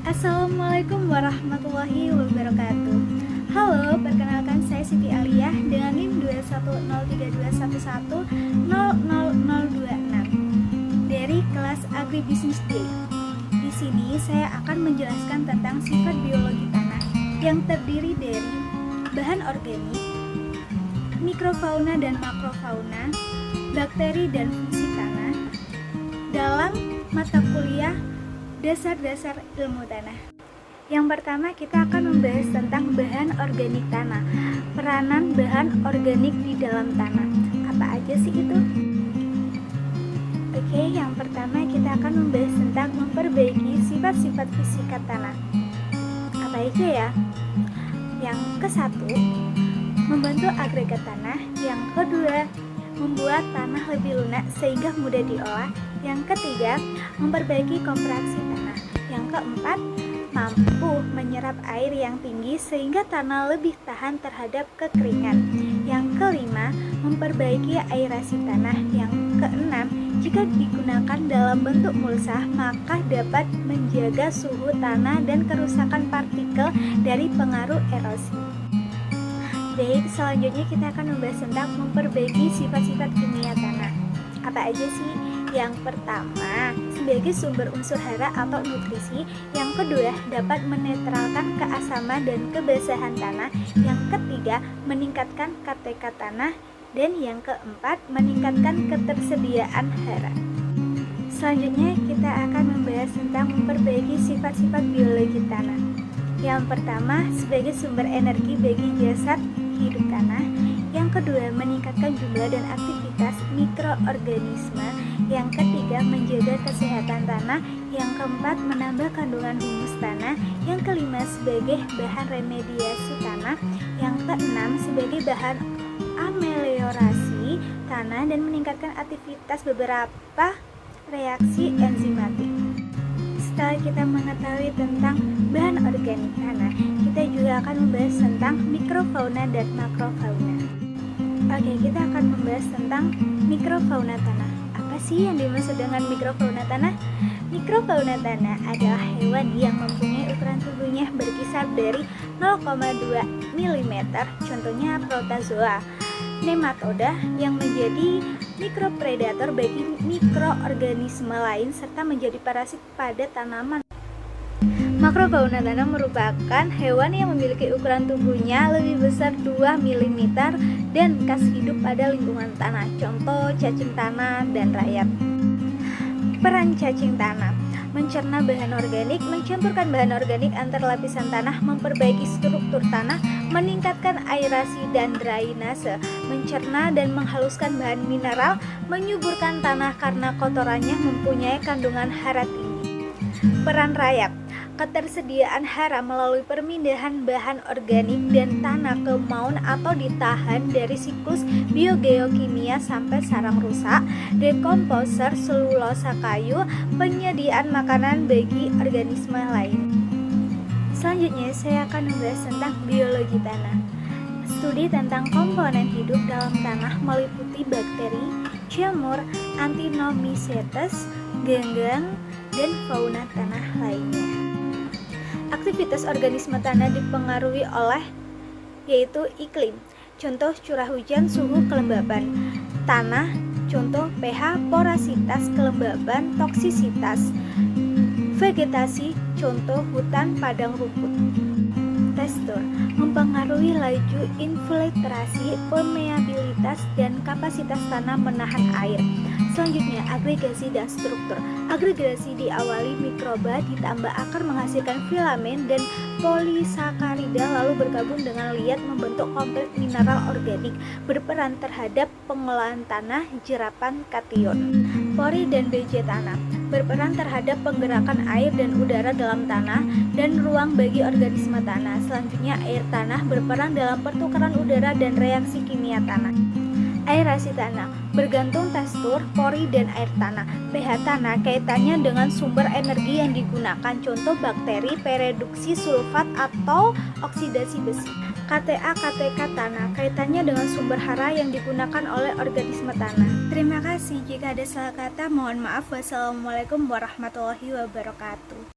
Assalamualaikum warahmatullahi wabarakatuh. Halo, perkenalkan saya Siti Aliyah dengan NIM 2103211000026 dari kelas Agribisnis D. Di sini saya akan menjelaskan tentang sifat biologi tanah yang terdiri dari bahan organik, mikrofauna dan makrofauna, bakteri dan fungsi tanah dalam mata kuliah Dasar-dasar ilmu tanah. Yang pertama kita akan membahas tentang bahan organik tanah. Peranan bahan organik di dalam tanah. Apa aja sih itu? Oke, yang pertama kita akan membahas tentang memperbaiki sifat-sifat fisika tanah. Apa aja ya? Yang ke-1, membentuk agregat tanah. Yang kedua, membuat tanah lebih lunak sehingga mudah diolah. Yang ketiga, memperbaiki kontraksi tanah. Yang keempat, mampu menyerap air yang tinggi sehingga tanah lebih tahan terhadap kekeringan. Yang kelima, memperbaiki aerasi tanah. Yang keenam, jika digunakan dalam bentuk mulsa, maka dapat menjaga suhu tanah dan kerusakan partikel dari pengaruh erosi. Baik, selanjutnya kita akan membahas tentang memperbaiki sifat-sifat kimia tanah. Apa aja sih? Yang pertama, sebagai sumber unsur hara atau nutrisi. Yang kedua, dapat menetralkan keasaman dan kebasahan tanah. Yang ketiga, meningkatkan KTK tanah. Dan yang keempat, meningkatkan ketersediaan hara. Selanjutnya, kita akan membahas tentang memperbaiki sifat-sifat biologi tanah. Yang pertama, sebagai sumber energi bagi jasad hidup tanah. Yang kedua, meningkatkan jumlah dan aktivitas mikroorganisme. Yang ketiga, menjaga kesehatan tanah. Yang keempat, menambah kandungan humus tanah. Yang kelima, sebagai bahan remediasi tanah. Yang keenam, sebagai bahan ameliorasi tanah dan meningkatkan aktivitas beberapa reaksi enzimatik. Setelah kita mengetahui tentang bahan organik tanah, kita juga akan membahas tentang mikrofauna dan makrofauna. Oke, kita akan membahas tentang mikrofauna tanah. Apa sih yang dimaksud dengan mikrofauna tanah? Mikrofauna tanah adalah hewan yang mempunyai ukuran tubuhnya berkisar dari 0,2 mm, contohnya protozoa, nematoda yang menjadi mikropredator bagi mikroorganisme lain serta menjadi parasit pada tanaman. Makrofauna tanah merupakan hewan yang memiliki ukuran tubuhnya lebih besar 2 mm dan khas hidup pada lingkungan tanah, contoh cacing tanah dan rayap. Peran cacing tanah: mencerna bahan organik, mencampurkan bahan organik antar lapisan tanah, memperbaiki struktur tanah, meningkatkan aerasi dan drainase, mencerna dan menghaluskan bahan mineral, menyuburkan tanah karena kotorannya mempunyai kandungan hara tinggi. Peran rayap: ketersediaan hara melalui permindahan bahan organik dan tanah ke maun atau ditahan dari siklus biogeokimia sampai sarang rusak, dekomposer selulosa kayu, penyediaan makanan bagi organisme lain. Selanjutnya saya akan membahas tentang biologi tanah. Studi tentang komponen hidup dalam tanah meliputi bakteri, jamur, Actinomycetes, ganggang, dan fauna tanah lainnya. Aktivitas organisme tanah dipengaruhi oleh yaitu iklim, contoh curah hujan, suhu, kelembaban tanah, contoh pH, porositas, kelembaban, toksisitas, vegetasi, contoh hutan padang rumput. Tekstur mempengaruhi laju infiltrasi, permeabilitas, dan kapasitas tanah menahan air. Selanjutnya, agregasi dan struktur. Agregasi diawali mikroba ditambah akar menghasilkan filamen dan polisakarida lalu bergabung dengan liat membentuk kompleks mineral organik, berperan terhadap pengolahan tanah, jerapan kation. Pori dan biji tanah berperan terhadap penggerakan air dan udara dalam tanah dan ruang bagi organisme tanah. Selanjutnya, air tanah berperan dalam pertukaran udara dan reaksi kimia tanah. Aerasi tanah bergantung tekstur, pori, dan air tanah. pH tanah kaitannya dengan sumber energi yang digunakan, contoh bakteri, pereduksi sulfat atau oksidasi besi. KTA KTK tanah kaitannya dengan sumber hara yang digunakan oleh organisme tanah. Terima kasih. Jika ada salah kata mohon maaf. Wassalamualaikum warahmatullahi wabarakatuh.